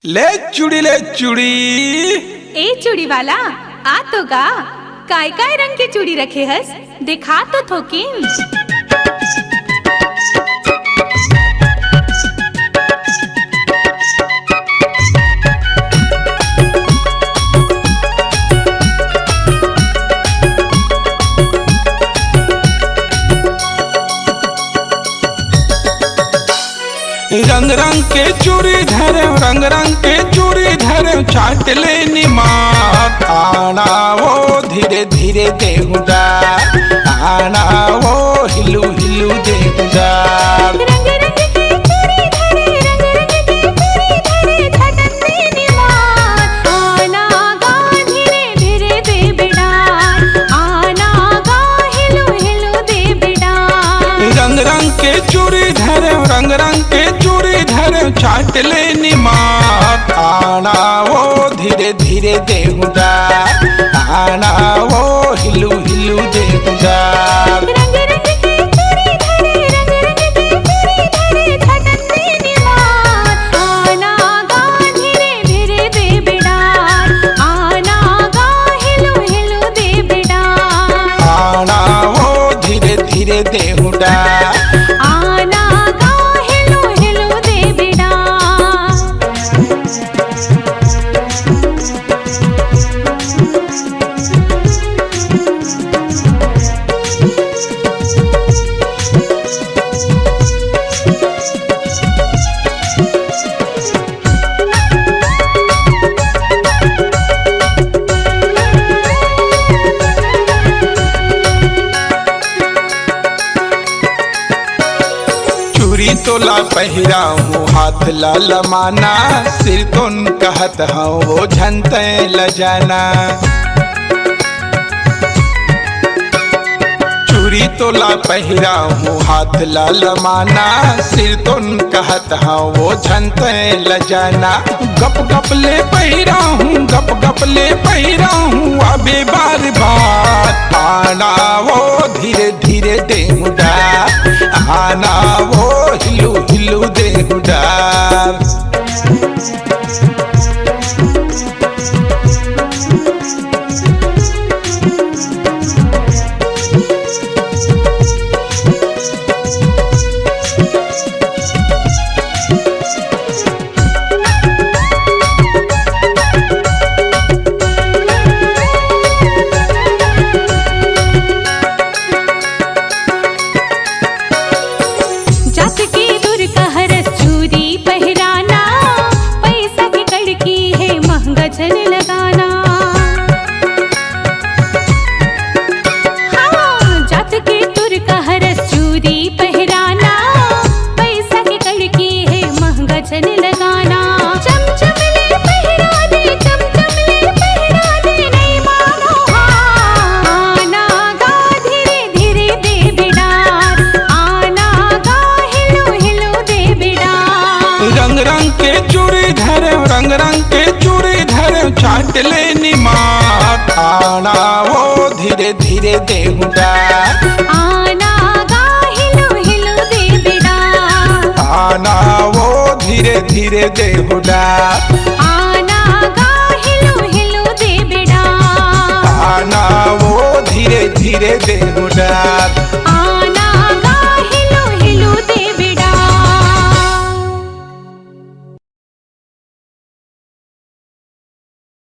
ले चूड़ी। ए चूड़ी वाला आ तो गा, काय काय रंग के चूड़ी रखे हस, दिखा तो थोकिन। रंग रंग के चूड़ी धरे, रंग रंग के चूड़ी धरे, चाट ले निमात। आना वो धीरे धीरे देहुदा, आना वो हिलू हिलू देहुदा। रंग रंग के चूड़ी धरे, रंग रंग के चूड़ी धरे, छटन दे निमात। आना गा धीरे धीरे दे बिडार, आना गा हिलू हिलू दे बिडार। रंग रंग के चूड़ी धरे, रंग रंग के चूड़ी धरे, चाट ले निमात। आना वो धीरे धीरे देहुदा, आना वो हिलू हिलू देहुदा। रंग रंग के चूड़ी धरे, रंग रंग के चूड़ी धरे, छटन दे निमात। आना गा धीरे धीरे दे बिडार, आना गा हिलू हिलू दे बिडार। आना वो धीरे धीरे देहुदा, आना गा हिलू हिलू दे बिडार। चूड़ी तोला पहिरा हूँ, हाथ ला लमाना, सिर तुन कहत हूँ वो झनते लजाना। चूड़ी तोला पहिरा हूँ, हाथ ला लमाना, सिर तुन कहत हूँ वो झनते लजाना। गप गप ले पहिरा हूँ, गप गप ले पहिरा हूँ, अबे बार बार। आना वो धीरे धीरे देहुदा, आना वो हिलू हिलू देहुदा। जात के दूर कहरस चूड़ी पहिराना, पैसा की कड़की है महंगा जन लगाना। हाँ, जात के दूर कहरस चूड़ी पहिराना, पैसा की कड़की है महंगा जन लगाना। चमचम ले पहिरा दे, चमचम ले पहिरा दे, नहीं मानो हाँ। आना गा धीरे धीरे दे बिडार, आना गा हिलू हिलू दे बिडार। रंग रंग के चूड़ी धरे, रंग रंग के चूड़ी धरे, चाट ले निमात। आना वो धीरे धीरे देहुदा, आना गा हिलू हिलू दे बिडार, आना वो धीरे धीरे देहुदा। आना गा हिलू हिलू दे बिडार, आना वो धीरे धीरे देहुदा। आना गा हिलू हिलू दे